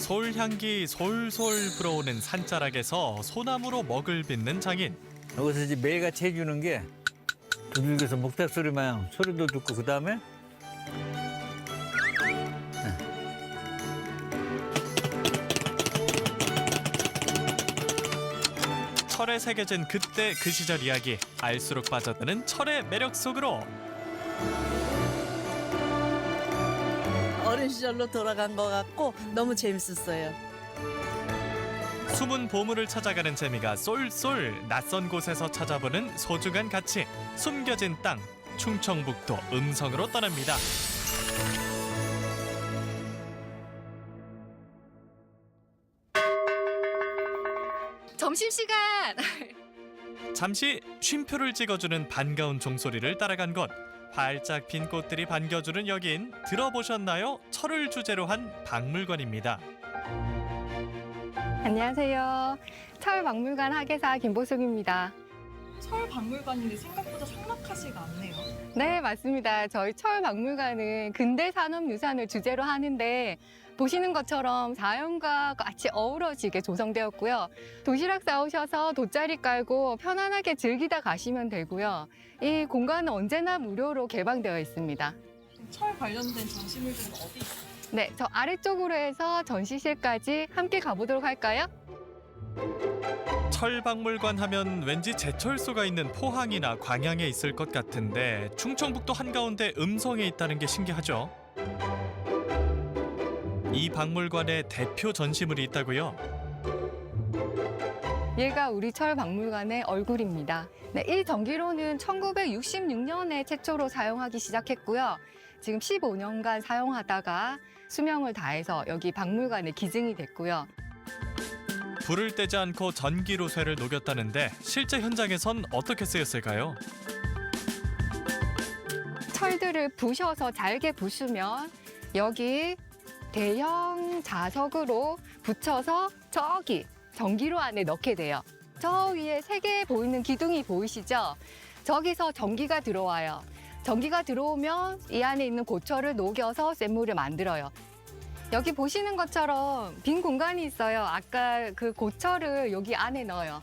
솔향기 솔솔 불어오는 산자락에서 소나무로 먹을 빚는 장인. 여기서 이제 매일같이 해주는 게 두들겨서 목탁 소리 마냥 소리도 듣고 그다음에 철에 새겨진 그때 그 시절 이야기. 알수록 빠져드는 철의 매력 속으로. 어린 시절로 돌아간 것 같고 너무 재밌었어요. 숨은 보물을 찾아가는 재미가 쏠쏠. 낯선 곳에서 찾아보는 소중한 가치. 숨겨진 땅. 충청북도 음성으로 떠납니다. 점심시간! 잠시 쉼표를 찍어주는 반가운 종소리를 따라간 곳. 활짝 핀 꽃들이 반겨주는 여긴 들어보셨나요? 철을 주제로 한 박물관입니다. 안녕하세요. 철박물관 학예사 김보숙입니다. 철박물관인데 생각보다 삭막하지가 않네요. 네, 맞습니다. 저희 철박물관은 근대 산업유산을 주제로 하는데 보시는 것처럼 자연과 같이 어우러지게 조성되었고요. 도시락 싸오셔서 돗자리 깔고 편안하게 즐기다 가시면 되고요. 이 공간은 언제나 무료로 개방되어 있습니다. 철 관련된 전시물들은 어디 있어요? 네, 저 아래쪽으로 해서 전시실까지 함께 가보도록 할까요? 철박물관 하면 왠지 제철소가 있는 포항이나 광양에 있을 것 같은데 충청북도 한가운데 음성에 있다는 게 신기하죠. 이 박물관에 대표 전시물이 있다고요? 얘가 우리 철박물관의 얼굴입니다. 네, 이 전기로는 1966년에 최초로 사용하기 시작했고요. 지금 15년간 사용하다가 수명을 다해서 여기 박물관에 기증이 됐고요. 불을 떼지 않고 전기로 쇠를 녹였다는데 실제 현장에선 어떻게 쓰였을까요? 철들을 부셔서 잘게 부수면 여기 대형 자석으로 붙여서 저기 전기로 안에 넣게 돼요. 저 위에 세 개 보이는 기둥이 보이시죠? 저기서 전기가 들어와요. 전기가 들어오면 이 안에 있는 고철을 녹여서 쇳물을 만들어요. 여기 보시는 것처럼 빈 공간이 있어요. 아까 그 고철을 여기 안에 넣어요.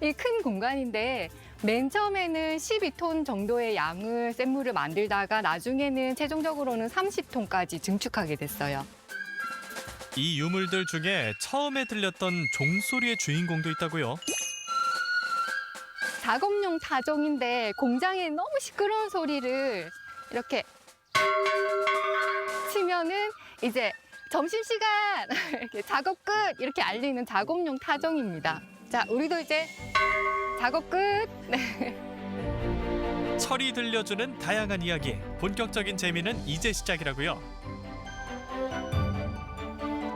이 큰 공간인데 맨 처음에는 12톤 정도의 양을 쇳물을 만들다가 나중에는 최종적으로는 30톤까지 증축하게 됐어요. 이 유물들 중에 처음에 들렸던 종소리의 주인공도 있다고요? 작업용 타종인데 공장에 너무 시끄러운 소리를 이렇게 치면은 이제 점심시간 이렇게 작업 끝 이렇게 알리는 작업용 타종입니다. 자, 우리도 이제 작업 끝. 네. 철이 들려주는 다양한 이야기. 본격적인 재미는 이제 시작이라고요.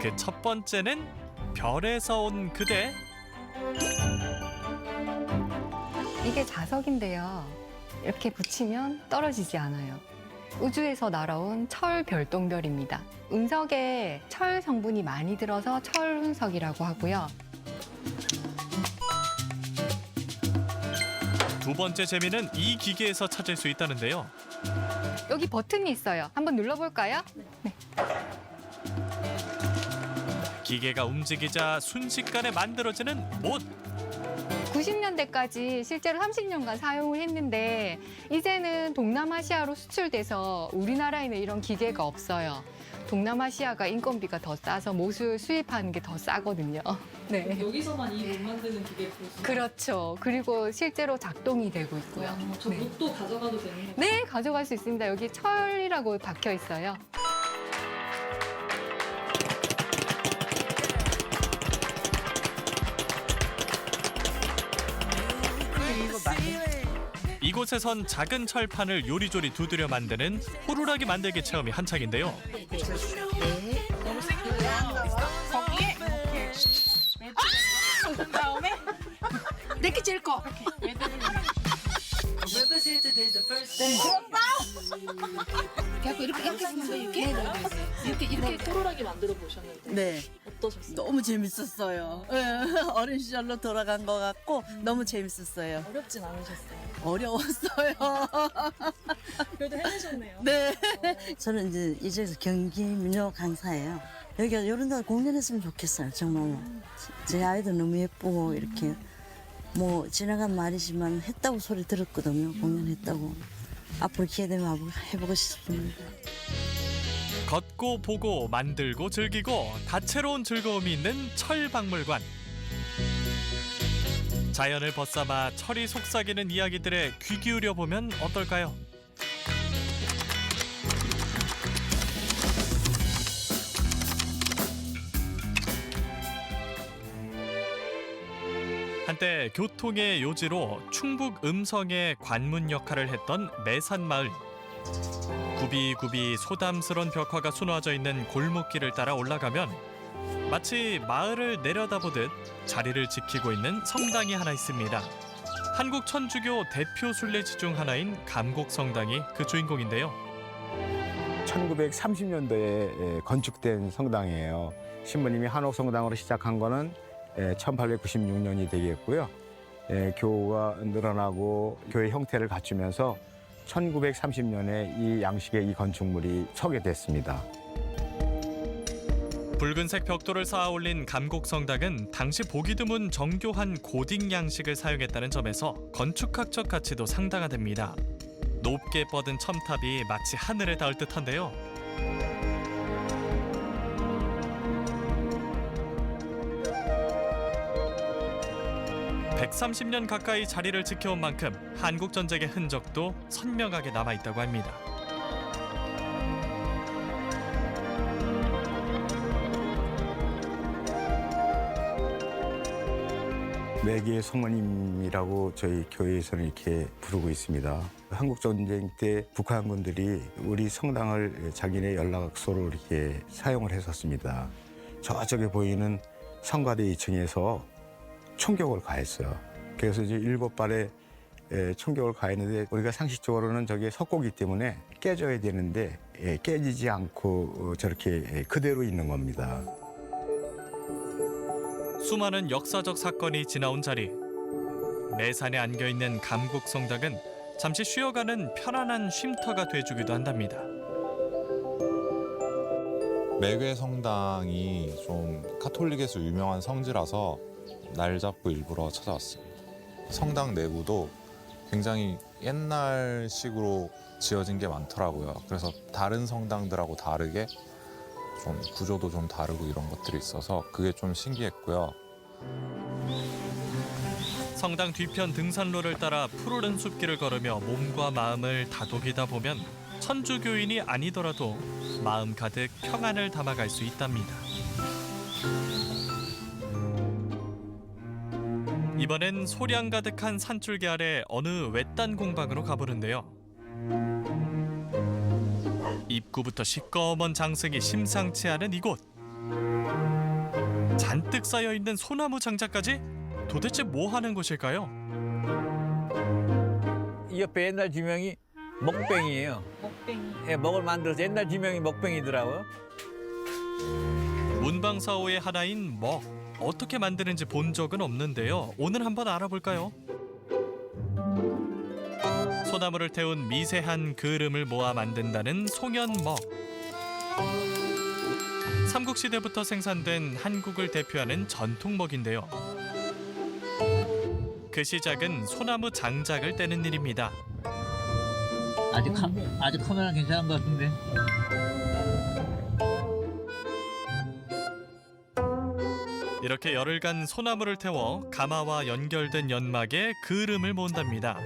그 첫 번째는 별에서 온 그대. 이게 자석인데요. 이렇게 붙이면 떨어지지 않아요. 우주에서 날아온 철 별똥별입니다. 운석에 철 성분이 많이 들어서 철운석이라고 하고요. 두 번째 재미는 이 기계에서 찾을 수 있다는데요. 여기 버튼이 있어요. 한번 눌러볼까요? 네. 기계가 움직이자 순식간에 만들어지는 못. 90년대까지 실제로 30년간 사용을 했는데 이제는 동남아시아로 수출돼서 우리나라에는 이런 기계가 없어요. 동남아시아가 인건비가 더 싸서 못을 수입하는 게 더 싸거든요. 네. 여기서만 이 못 만드는 기계 볼 수 있어요? 그렇죠. 그리고 실제로 작동이 되고 있고요. 저 못도 가져가도 되는 거예요? 네, 가져갈 수 있습니다. 여기 철이라고 박혀 있어요. 이곳에선 작은 철판을 요리조리 두드려 만드는 호루라기 만들기 체험이 한창인데요. 거기에 이렇게 그 다음에 내게 제일 커. 그래갖고 이렇게 하면 이렇게 이렇게 호루라기 만들어 보셨는데 네. 어떠셨어요? 너무 재밌었어요. 어린 시절로 돌아간 것 같고 너무 재밌었어요. 어렵진 않으셨어요? 어려웠어요. 그래도 해내셨네요. 네. 저는 이제 이제서 경기 민요 강사예요. 여기가 이런 데 공연했으면 좋겠어요, 정말로. 제 아이도 너무 예쁘고 이렇게 뭐 지나간 말이지만 했다고 소리 들었거든요, 공연했다고. 앞으로 기회 되면 한번 해보고 싶습니다. 걷고 보고 만들고 즐기고 다채로운 즐거움이 있는 철박물관. 자연을 벗삼아 철이 속삭이는 이야기들에 귀 기울여 보면 어떨까요? 한때 교통의 요지로 충북 음성의 관문 역할을 했던 매산마을. 굽이굽이 소담스런 벽화가 수놓아져 있는 골목길을 따라 올라가면 마치 마을을 내려다보듯 자리를 지키고 있는 성당이 하나 있습니다. 한국 천주교 대표 순례지 중 하나인 감곡성당이 그 주인공인데요. 1930년도에 건축된 성당이에요. 신부님이 한옥성당으로 시작한 거는 1896년이 되겠고요. 교우가 늘어나고 교회 형태를 갖추면서 1930년에 이 양식의 이 건축물이 서게 됐습니다. 붉은색 벽돌을 쌓아 올린 감곡성당은 당시 보기 드문 정교한 고딕 양식을 사용했다는 점에서 건축학적 가치도 상당하답니다. 높게 뻗은 첨탑이 마치 하늘에 닿을 듯한데요. (130년) 가까이 자리를 지켜온 만큼 한국 전쟁의 흔적도 선명하게 남아있다고 합니다. 매개의 성모님이라고 저희 교회에서는 이렇게 부르고 있습니다. 한국전쟁 때 북한군들이 우리 성당을 자기네 연락소로 이렇게 사용을 했었습니다. 저쪽에 보이는 성가대 2층에서 총격을 가했어요. 그래서 이제 7발의 총격을 가했는데 우리가 상식적으로는 저게 석고기 때문에 깨져야 되는데 깨지지 않고 저렇게 그대로 있는 겁니다. 수많은 역사적 사건이 지나온 자리. 매산에 안겨있는 감곡성당은 잠시 쉬어가는 편안한 쉼터가 돼주기도 한답니다. 매개 성당이 좀 카톨릭에서 유명한 성지라서 날 잡고 일부러 찾아왔습니다. 성당 내부도 굉장히 옛날식으로 지어진 게 많더라고요. 그래서 다른 성당들하고 다르게 좀 구조도 좀 다르고 이런 것들이 있어서 그게 좀 신기했고요. 성당 뒤편 등산로를 따라 푸르른 숲길을 걸으며 몸과 마음을 다독이다 보면 천주교인이 아니더라도 마음 가득 평안을 담아갈 수 있답니다. 이번엔 소량 가득한 산줄기 아래 어느 외딴 공방으로 가보는데요. 입구부터 시꺼먼 장승이 심상치 않은 이곳. 잔뜩 쌓여있는 소나무 장작까지? 도대체 뭐 하는 곳일까요? 이 옆에 옛날 지명이 먹뱅이에요. 먹뱅이. 예, 먹을 만들어서 옛날 지명이 먹뱅이더라고요. 문방사호의 하나인 먹. 어떻게 만드는지 본 적은 없는데요. 오늘 한번 알아볼까요? 소나무를 태운 미세한 그을음을 모아 만든다는 송연먹. 삼국시대부터 생산된 한국을 대표하는 전통먹인데요. 그 시작은 소나무 장작을 떼는 일입니다. 아직 카메라 괜찮은 것 같은데. 이렇게 열흘간 소나무를 태워 가마와 연결된 연막에 그을음을 모은답니다.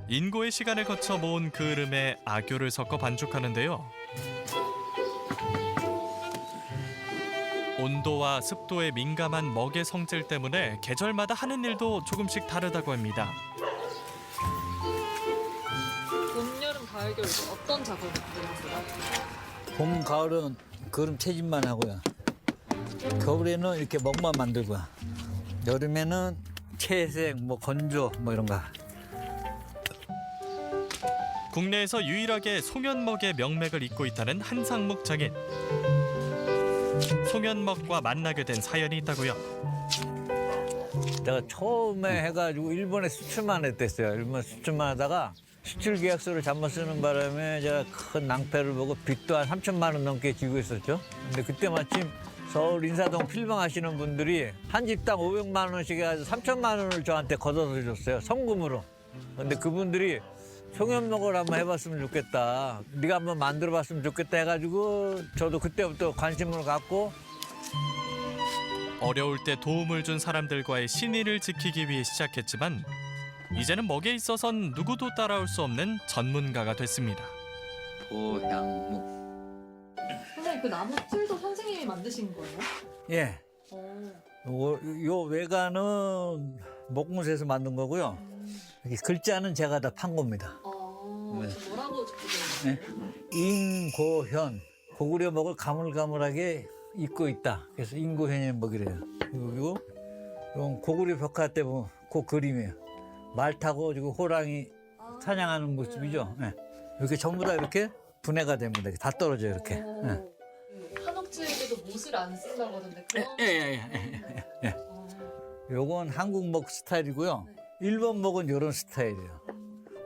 인고의 시간을 거쳐 모은 그을음에 악교를 섞어 반죽하는데요. 온도와 습도에 민감한 먹의 성질 때문에 계절마다 하는 일도 조금씩 다르다고 합니다. 봄, 여름, 가을, 겨울 어떤 작업을 하세요? 봄, 가을은 그름 채집만 하고요. 겨울에는 이렇게 먹만 만들고요. 여름에는 채색, 뭐 건조, 뭐 이런 거. 국내에서 유일하게 송연먹의 명맥을 잇고 있다는 한상목 장인. 송현먹과 만나게 된 사연이 있다고요. 내가 처음에 해가지고 일본에 수출만 했댔어요. 일본 수출만 하다가 수출 계약서를 잘못 쓰는 바람에 제가 큰 낭패를 보고 빚도 한 3천만 원 넘게 지고 있었죠. 근데 그때 마침 서울 인사동 필방 하시는 분들이 한 집당 500만 원씩 해가지고 3천만 원을 저한테 걷어서 줬어요. 성금으로. 근데 그분들이 송현목을 한번 해봤으면 좋겠다. 네가 한번 만들어봤으면 좋겠다 해가지고 저도 그때부터 관심을 갖고 어려울 때 도움을 준 사람들과의 신의를 지키기 위해 시작했지만 이제는 먹에 있어선 누구도 따라올 수 없는 전문가가 됐습니다. 보양목. 선생님 그 나무 틀도 선생님이 만드신 거예요? 예. 요 외관은 목무새에서 만든 거고요. 이렇게 글자는 제가 다 판 겁니다. 네. 뭐라고 적혀져 있어요? 인고현. 고구려 먹을 가물가물하게 입고 있다. 그래서 인고현의 먹이래요. 그리고 이건 고구려 벽화 때 보면 그 그림이에요. 말 타고 지금 호랑이 사냥하는 모습이죠. 네. 이렇게 전부 다 이렇게 분해가 됩니다. 다 떨어져요 이렇게. 네. 한옥집에도 못을 안 쓴다고 하던데 그런 예. 요건 한국 먹 스타일이고요. 일본 먹은 이런 스타일이에요.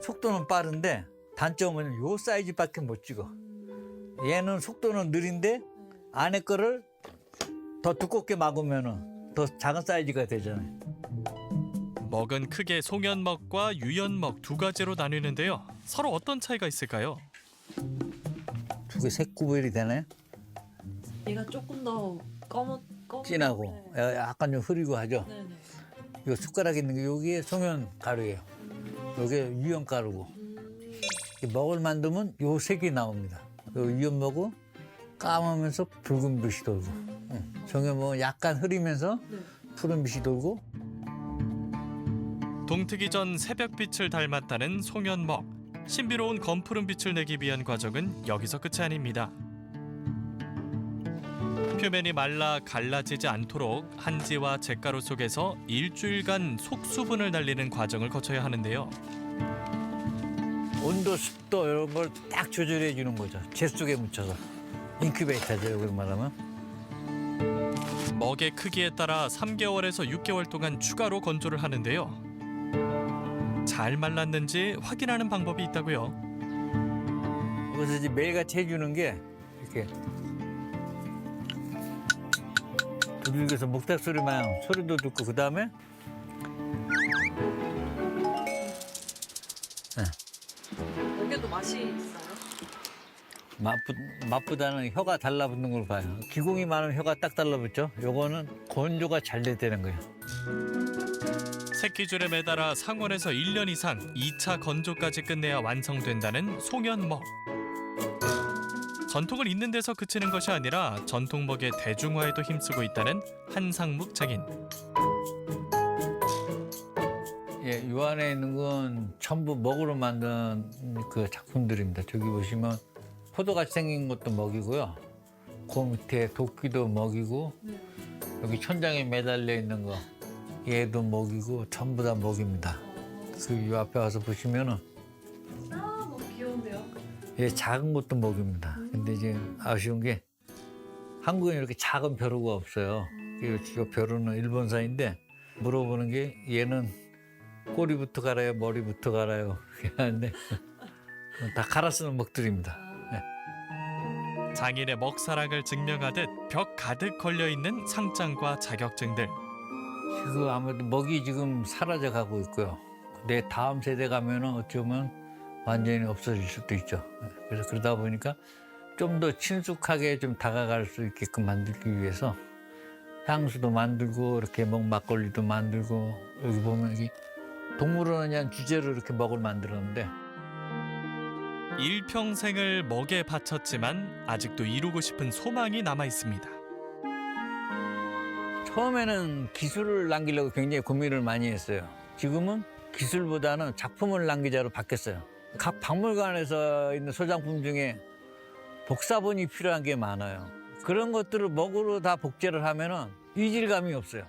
속도는 빠른데 단점은 요 사이즈밖에 못 찍어. 얘는 속도는 느린데 안에 거를 더 두껍게 막으면은 더 작은 사이즈가 되잖아요. 먹은 크게 송현먹과 유연먹 두 가지로 나뉘는데요. 서로 어떤 차이가 있을까요? 두 개 색 구별이 되나요? 얘가 조금 더 검은 진하고 네. 약간 좀 흐리고 하죠. 네네. 요 숟가락 있는 게 여기에 송현 가루예요. 요게 유연 가루고. 먹을 만두면 요 색이 나옵니다. 요 유연 먹은 까매면서 붉은 빛이 돌고, 송현 먹은 약간 흐리면서 푸른 빛이 돌고. 동트기 전 새벽빛을 닮았다는 송현먹. 신비로운 검푸른 빛을 내기 위한 과정은 여기서 끝이 아닙니다. 표면이 말라 갈라지지 않도록 한지와 잿가루 속에서 일주일간 속수분을 날리는 과정을 거쳐야 하는데요. 온도, 습도 이런 걸 딱 조절해 주는 거죠. 재 속에 묻혀서. 인큐베이터죠, 여기 말하면. 먹의 크기에 따라 3개월에서 6개월 동안 추가로 건조를 하는데요. 잘 말랐는지 확인하는 방법이 있다고요. 그래서 이제 매일같이 해주는 게 이렇게 두들겨서 목탁 소리만 소리도 듣고 그 다음에 여기도 맛이 있어요? 맛보다는 혀가 달라붙는 걸 봐요. 기공이 많으면 혀가 딱 달라붙죠. 요거는 건조가 잘 되는 거예요. 새끼줄에 매달아 상온에서 1년 이상 2차 건조까지 끝내야 완성된다는 송현먹. 전통을 잇는 데서 그치는 것이 아니라 전통먹의 대중화에도 힘쓰고 있다는 한상묵 장인. 예, 요 안에 있는 건 전부 먹으로 만든 그 작품들입니다. 저기 보시면 포도같이 생긴 것도 먹이고요. 그 밑에 도끼도 먹이고, 여기 천장에 매달려 있는 거 얘도 먹이고 전부 다 먹입니다. 그 요 앞에 와서 보시면은 너무 귀여운데요? 얘 작은 것도 먹입니다. 근데 이제 아쉬운 게 한국에 이렇게 작은 벼루가 없어요. 이 벼루는 일본산인데 물어보는 게 얘는 꼬리부터 갈아요, 머리부터 갈아요. 하는데 다 갈아 쓰는 먹들입니다. 장인의 먹사랑을 증명하듯 벽 가득 걸려있는 상장과 자격증들. 그 아무래도 먹이 지금 사라져 가고 있고요. 내 다음 세대 가면은 어쩌면 완전히 없어질 수도 있죠. 그래서 그러다 보니까 좀 더 친숙하게 좀 다가갈 수 있게끔 만들기 위해서 향수도 만들고 이렇게 먹 막걸리도 만들고 여기 보면 여기 동물원에 대한 주제로 이렇게 먹을 만들었는데 일평생을 먹에 바쳤지만 아직도 이루고 싶은 소망이 남아 있습니다. 처음에는 기술을 남기려고 굉장히 고민을 많이 했어요. 지금은 기술보다는 작품을 남기자로 바뀌었어요. 각 박물관에서 있는 소장품 중에 복사본이 필요한 게 많아요. 그런 것들을 먹으로 다 복제를 하면은 이질감이 없어요.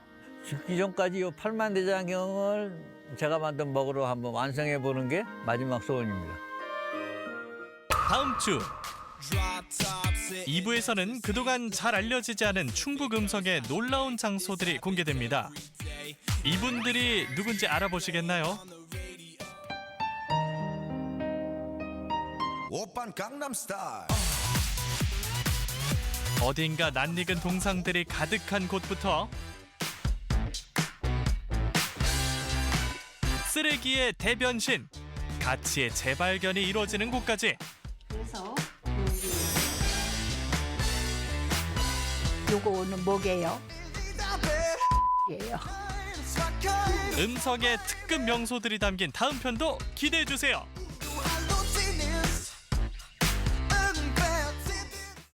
죽기 전까지 이 팔만대장경을 제가 만든 먹으로 한번 완성해 보는 게 마지막 소원입니다. 다음 주 2부에서는 그동안 잘 알려지지 않은 충북 음성의 놀라운 장소들이 공개됩니다. 이분들이 누군지 알아보시겠나요? 어딘가 낯익은 동상들이 가득한 곳부터 쓰레기의 대변신, 가치의 재발견이 이루어지는 곳까지 그래서 요거는 뭐게요? 예요. 음성의 특급 명소들이 담긴 다음 편도 기대해 주세요.